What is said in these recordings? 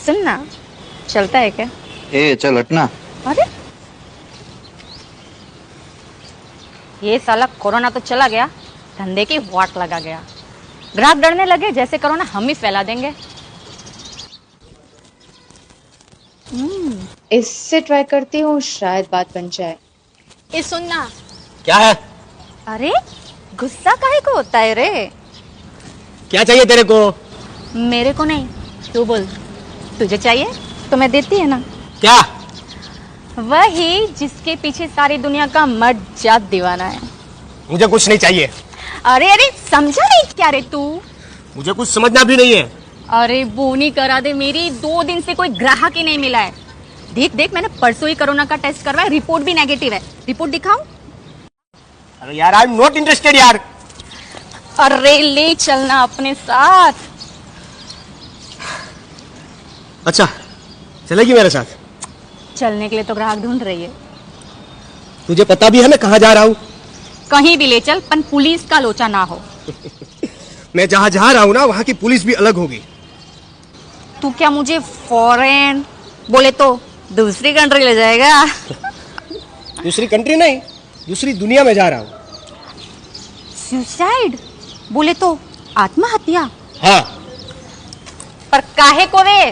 सुनना, चलता है क्या? ए चल हटना। अरे ये साला कोरोना तो चला गया, धंधे की वाट लगा गया। ग्राहक डरने लगे जैसे कोरोना हम ही फैला देंगे। इससे ट्राई करती हूँ, शायद बात बन जाए। ये सुनना। क्या है? अरे गुस्सा काहे को होता है रे? क्या चाहिए तेरे को? मेरे को नहीं, तू बोल। तुझे चाहिए तो मैं देती है ना। क्या? वही जिसके पीछे सारी दुनिया का मर्द जात दीवाना है। मुझे कुछ नहीं चाहिए। अरे अरे समझा नहीं क्या रे तू? मुझे कुछ समझना भी नहीं है। अरे बोनी करा दे मेरी, 2 दिन से कोई ग्राहक ही नहीं मिला है। देख देख, मैंने परसों ही कोरोना का टेस्ट करवाया, रिपोर्ट भी नेगेटिव है। रिपोर्ट दिखाऊं? अरे यार आई एम नॉट इंटरेस्टेड यार। अरे ले चलना अपने साथ। अच्छा चलेगी मेरे साथ? चलने के लिए तो ग्राहक ढूंढ रही है। तुझे पता भी है मैं कहाँ जा रहा हूँ? कहीं भी ले चल, पर पुलिस का लोचा ना हो। मैं जहाँ जा रहा हूँ ना वहाँ की पुलिस भी अलग होगी। तू क्या मुझे फॉरेन बोले तो दूसरी कंट्री ले जाएगा? दूसरी कंट्री नहीं, दूसरी दुनिया में जा रहा हूँ। सुसाइड बोले तो आत्महत्या? हाँ। पर काहे को रे?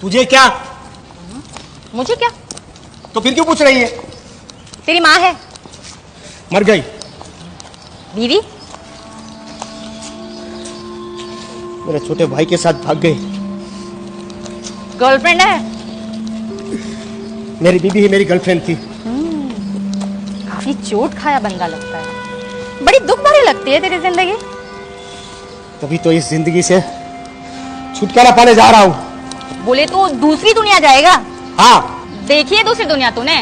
तुझे क्या? मुझे क्या? तो फिर क्यों पूछ रही है? तेरी माँ है? मर गई। बीवी? मेरे छोटे भाई के साथ भाग गई। गर्लफ्रेंड है? मेरी बीवी ही मेरी गर्लफ्रेंड थी। काफी चोट खाया बंदा लगता है। बड़ी दुख भरी लगती है तेरी जिंदगी। तभी तो इस जिंदगी से छुटकारा पाने जा रहा हूँ। बोले तो दूसरी दुनिया जाएगा? हाँ। देखी है दूसरी दुनिया तूने?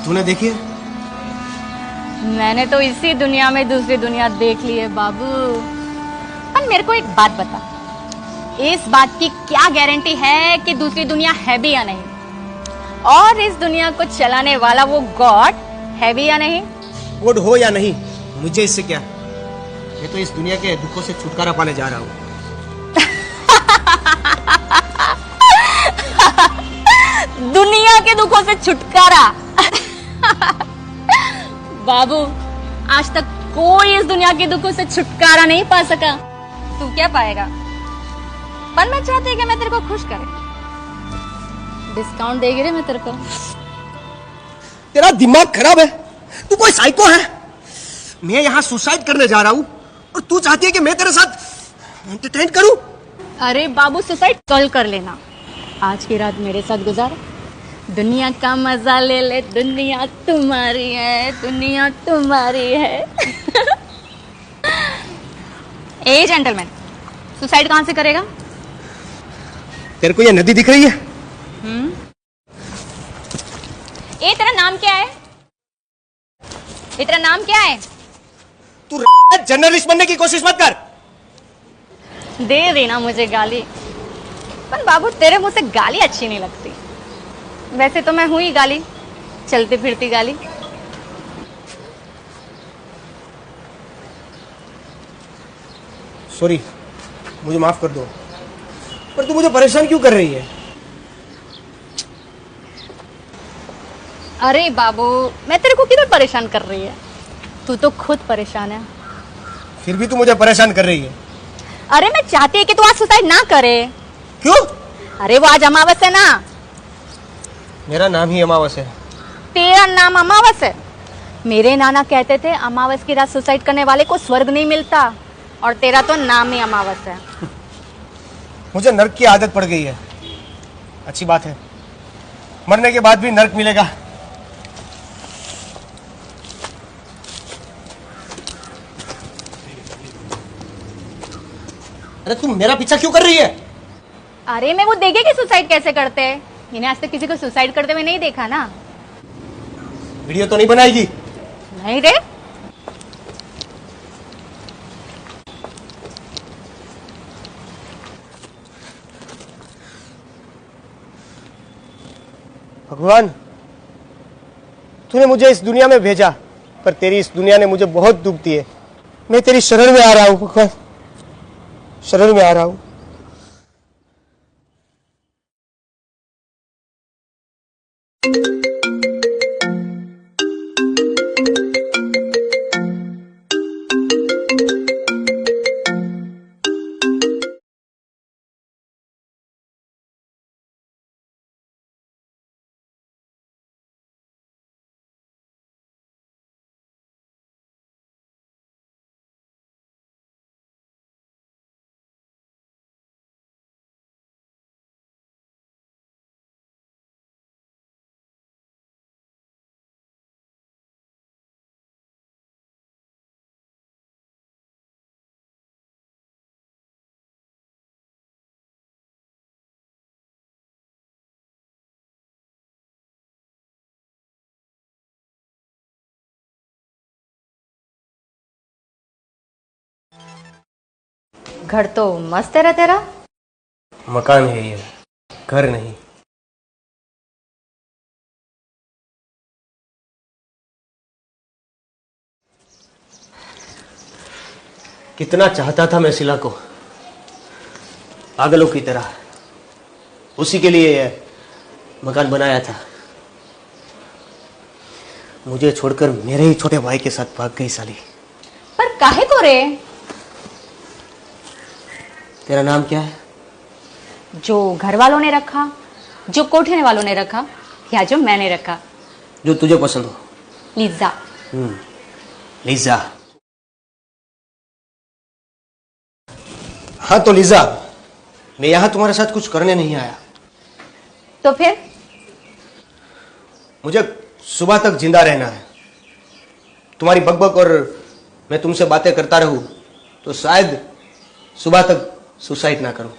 तूने देखी है? मैंने तो इसी दुनिया में दूसरी दुनिया देख ली है बाबू। पर मेरे को एक बात बता, इस बात की क्या गारंटी है कि दूसरी दुनिया है भी या नहीं? और इस दुनिया को चलाने वाला वो गॉड है भी या नहीं? गॉड हो या नहीं, मुझे इससे क्या? मैं तो इस दुनिया के दुखों से छुटकारा पाने जा रहा हूँ। दुनिया के दुखों से छुटकारा? बाबू आज तक कोई इस दुनिया के दुखों से छुटकारा नहीं पा सका। तू क्या पाएगा? पर मैं चाहती कि मैं तेरे को खुश करे। डिस्काउंट देगी रे मैं तेरे को। तेरा दिमाग खराब है? तू कोई साइको है? मैं यहाँ सुसाइड करने जा रहा हूँ और तू चाहती है कि मैं तेरे साथ एंटरटेन करूँ? अरे बाबू सुसाइड कल कर लेना, आज की रात मेरे साथ गुजार। दुनिया का मजा ले ले, दुनिया तुम्हारी है, दुनिया तुम्हारी है। ए जेंटलमैन, सुसाइड कहां से करेगा? तेरे को ये नदी दिख रही है? ए तेरा नाम क्या है? ए तेरा नाम क्या है? तू जर्नलिस्ट बनने की कोशिश मत कर। दे देना मुझे गाली, पर बाबू तेरे मुंह से गाली अच्छी नहीं लगती। वैसे तो मैं हूं ही गाली, चलती फिरती गाली। सॉरी, मुझे माफ कर दो। पर तू मुझे परेशान क्यों कर रही है? अरे बाबू मैं तेरे को किधर परेशान कर रही है? तू तो खुद परेशान है। फिर भी तू मुझे परेशान कर रही है। अरे मैं चाहती है कि तू आज सुसाइड ना करे। क्यों? अरे वो आज अमावस है ना। मेरा नाम ही अमावस है। तेरा नाम अमावस है? मेरे नाना कहते थे अमावस की रात सुसाइड करने वाले को स्वर्ग नहीं मिलता, और तेरा तो नाम ही अमावस है। मुझे नर्क की आदत पड़ गई है। अच्छी बात है, मरने के बाद भी नर्क मिलेगा। अरे तुम मेरा पीछा क्यों कर रही है? अरे मैं वो देखे कि सुसाइड कैसे करते हैं। इन्हें आज तक किसी को सुसाइड करते हुए नहीं देखा ना। वीडियो तो नहीं बनाएगी? नहीं रे। भगवान, तूने मुझे इस दुनिया में भेजा, पर तेरी इस दुनिया ने मुझे बहुत दुख दिए। मैं तेरी शरण में आ रहा हूँ भगवान, शरण में आ रहा हूँ। घर तो मस्त है तेरा। मकान है ये, घर नहीं। कितना चाहता था मैं शिला को, पागलों की तरह। उसी के लिए ये मकान बनाया था। मुझे छोड़कर मेरे ही छोटे भाई के साथ भाग गई साली। पर काहे को रे? तेरा नाम क्या है? जो घर वालों ने रखा, जो कोठे वालों ने रखा, या जो मैंने रखा। जो तुझे पसंद हो। लिजा। लिजा। हाँ तो लिजा, मैं यहां तुम्हारे साथ कुछ करने नहीं आया। तो फिर? मुझे सुबह तक जिंदा रहना है। तुम्हारी बकबक और मैं तुमसे बातें करता रहूं तो शायद सुबह तक सुसाइड ना करूं।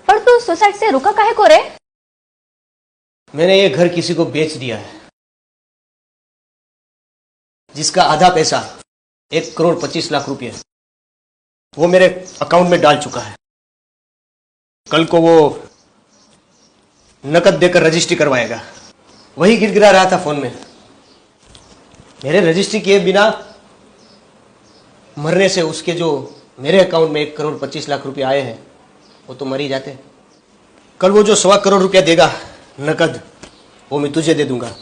पर तू सुसाइड से रुका काहे को रे? मैंने ये घर किसी को बेच दिया है, जिसका आधा पैसा 1,25,00,000 रुपये वो मेरे अकाउंट में डाल चुका है। कल को वो नकद देकर रजिस्ट्री करवाएगा। वही गिड़गिड़ा रहा था फोन में। मेरे रजिस्ट्री किए बिना मरने से उसके जो मेरे अकाउंट में 1,25,00,000 रुपये आए हैं वो तो मर ही जाते। कल वो जो 1.25 करोड़ रुपया देगा नकद, वो मैं तुझे दे दूंगा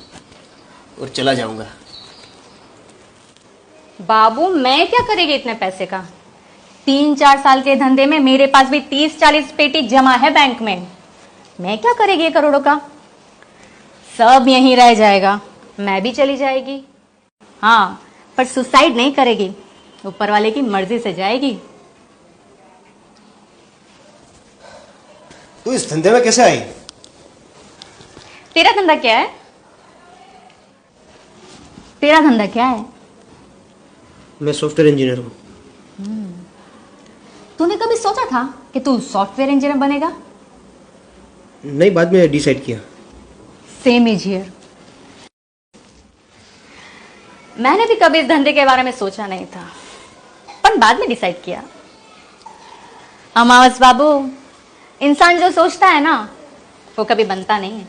और चला जाऊंगा। बाबू मैं क्या करेगी इतने पैसे का? 3-4 साल के धंधे में मेरे पास भी 30-40 पेटी जमा है बैंक में। मैं क्या करेगी 1 करोड़ का? सब यहीं रह जाएगा, मैं भी चली जाएगी। हाँ, पर सुसाइड नहीं करेगी, ऊपर वाले की मर्जी से जाएगी। तू इस धंधे में कैसे आई? तेरा धंधा क्या है? तेरा धंधा क्या है? मैं सॉफ्टवेयर इंजीनियर हूँ। तूने कभी सोचा था कि तू सॉफ्टवेयर इंजीनियर बनेगा? नहीं, बाद में डिसाइड किया। Same as here. मैंने भी कभी इस धंधे के बारे में सोचा नहीं था, पर बाद में डिसाइड किया। अमावस बाबू, इंसान जो सोचता है ना वो कभी बनता नहीं है।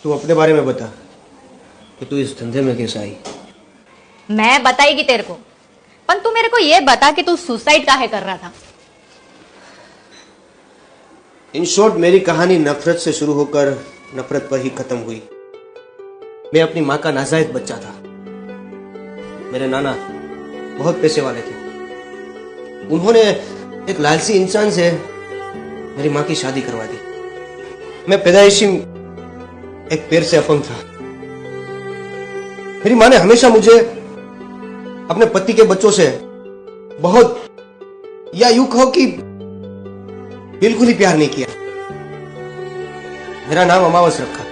तू अपने बारे में बता कि तू इस धंधे में कैसे आई? मैं बताएगी तेरे को, पर तू मेरे को ये बता कि तू सुसाइड काहे कर रहा था? इन शॉर्ट, मेरी कहानी नफरत से शुरू होकर नफरत पर ही खत्म हुई। मैं अपनी माँ का नाजायज बच्चा था। मेरे नाना बहुत पैसे वाले थे। उन्होंने एक लालची इंसान से मेरी माँ की शादी करवा दी। मैं पैदाइशी एक पैर से अपंग था। मेरी माँ ने हमेशा मुझे अपने पति के बच्चों से बहुत, या यूं कहो कि बिल्कुल ही प्यार नहीं किया। मेरा नाम अमावस रखा।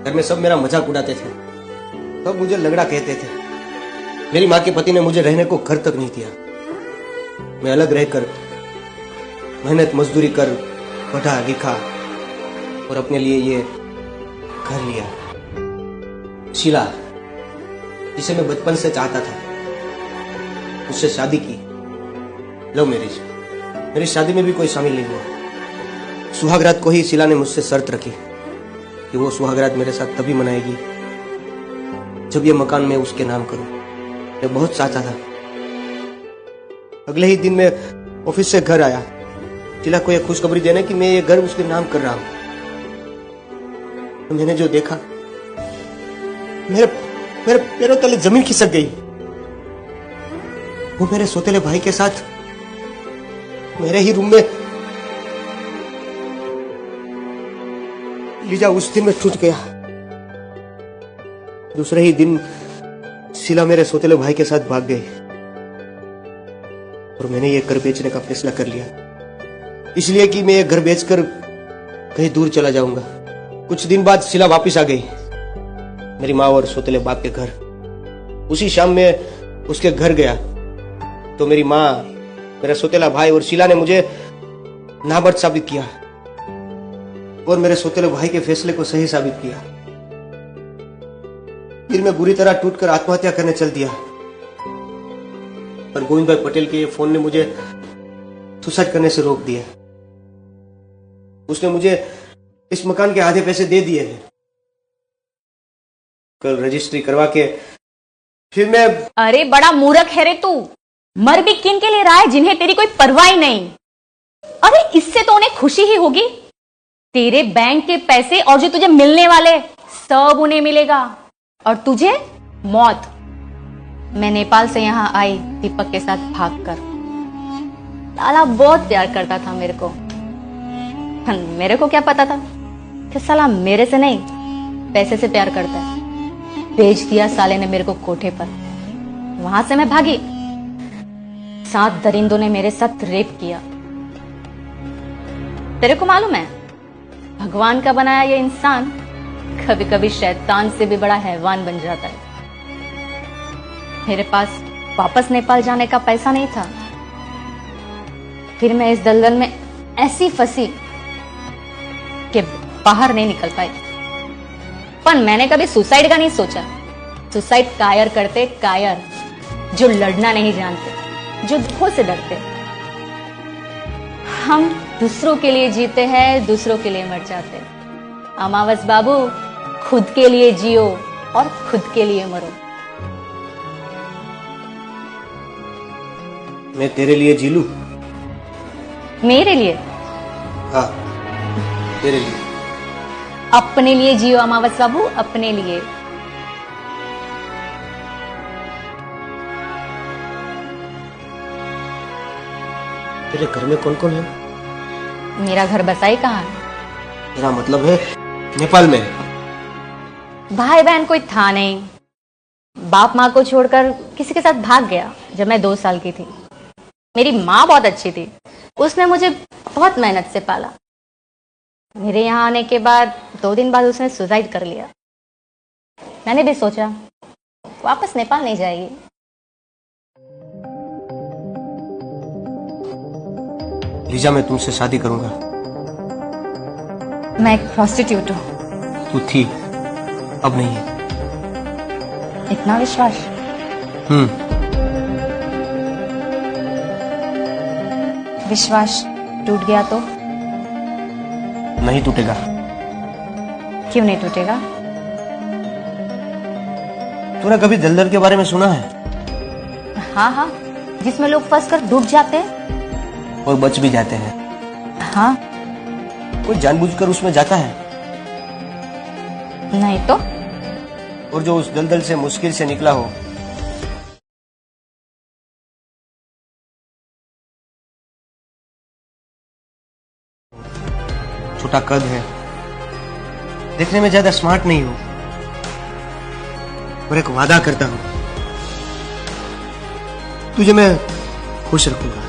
घर में सब मेरा मजाक उड़ाते थे, सब मुझे लंगड़ा कहते थे। मेरी माँ के पति ने मुझे रहने को घर तक नहीं दिया। मैं अलग रहकर मेहनत मजदूरी कर पढ़ा लिखा और अपने लिए ये घर लिया। शीला, जिसे मैं बचपन से चाहता था, उससे शादी की। Love marriage. मेरी शादी में भी कोई शामिल नहीं हुआ। सुहागरात को ही शीला ने मुझसे शर्त रखी कि वो सुहागरात मेरे साथ तभी मनाएगी जब ये मकान मैं उसके नाम करूं। मैं बहुत चाहता था। अगले ही दिन मैं ऑफिस से घर आया, शीला को यह खुशखबरी देने कि मैं ये घर उसके नाम कर रहा हूं। तो मैंने जो देखा, मेरे पैरों तले जमीन खिसक गई। वो मेरे सौतेले भाई के साथ मेरे ही रूम में। लीजा उस दिन में टूट गया। दूसरे ही दिन शीला मेरे सौतेले भाई के साथ भाग गई और मैंने ये घर बेचने का फैसला कर लिया, इसलिए कि मैं ये घर बेचकर कहीं दूर चला जाऊंगा। कुछ दिन बाद शीला वापस आ गई, मेरी माँ और सौतेले बाप के घर। उसी शाम में उसके घर गया तो मेरी माँ, मेरा सौतेला भाई और शीला ने मुझे नामर्द साबित किया और मेरे सौतेले भाई के फैसले को सही साबित किया। फिर मैं बुरी तरह टूटकर आत्महत्या करने चल दिया। पर गोविंद भाई पटेल के फोन ने मुझे सुसाइड करने से रोक दिया। उसने मुझे इस मकान के आधे पैसे दे दिए हैं। कल रजिस्ट्री करवा के फिर मैं। अरे बड़ा मूर्ख है रे तू। मर भी किन के लिए रहा है जिन्हें तेरी कोई परवाह ही नहीं। अरे इससे तो उन्हें खुशी ही होगी। तेरे बैंक के पैसे और जो तुझे मिलने वाले सब उन्हें मिलेगा, और तुझे मौत। मैं नेपाल से यहां आई दीपक के साथ भागकर। साला बहुत प्यार करता था मेरे को। मेरे को क्या पता था कि साला मेरे से नहीं पैसे से प्यार करता है। भेज दिया साले ने मेरे को कोठे पर। वहां से मैं भागी। 7 दरिंदों ने मेरे साथ रेप किया। तेरे को मालूम है, भगवान का बनाया ये इंसान कभी कभी शैतान से भी बड़ा हैवान बन जाता है। मेरे पास वापस नेपाल जाने का पैसा नहीं था। फिर मैं इस दलदल में ऐसी फंसी कि बाहर नहीं निकल पाई। पर मैंने कभी सुसाइड का नहीं सोचा। सुसाइड कायर करते कायर, जो लड़ना नहीं जानते, जो दुखों से डरते। हम दूसरों के लिए जीते हैं, दूसरों के लिए मर जाते। अमावस बाबू, खुद के लिए जियो और खुद के लिए मरो। मैं तेरे लिए जी लूं? मेरे लिए? हाँ, तेरे लिए। अपने लिए जियो अमावस बाबू, अपने लिए। तेरे घर में कौन कौन है? मेरा घर बसाई कहाँ है? मेरा मतलब है नेपाल में। भाई बहन कोई था नहीं। बाप माँ को छोड़कर किसी के साथ भाग गया जब मैं 2 साल की थी। मेरी माँ बहुत अच्छी थी। उसने मुझे बहुत मेहनत से पाला। मेरे यहाँ आने के बाद 2 दिन बाद उसने सुसाइड कर लिया। मैंने भी सोचा वापस नेपाल नहीं जाएगी। लीजा, मैं तुमसे शादी करूंगा। मैं एक प्रोस्टिट्यूट हूँ। तू थी, अब नहीं है। इतना विश्वास? विश्वास टूट गया तो? नहीं टूटेगा। क्यों नहीं टूटेगा? तूने कभी दलदल के बारे में सुना है? हाँ हाँ, जिसमें लोग फंस कर डूब जाते हैं और बच भी जाते हैं। हाँ। कोई जानबूझकर उसमें जाता है? नहीं तो? और जो उस दलदल से मुश्किल से निकला हो, छोटा कद है, देखने में ज्यादा स्मार्ट नहीं हो, और एक वादा करता हूं, तुझे मैं खुश रखूंगा।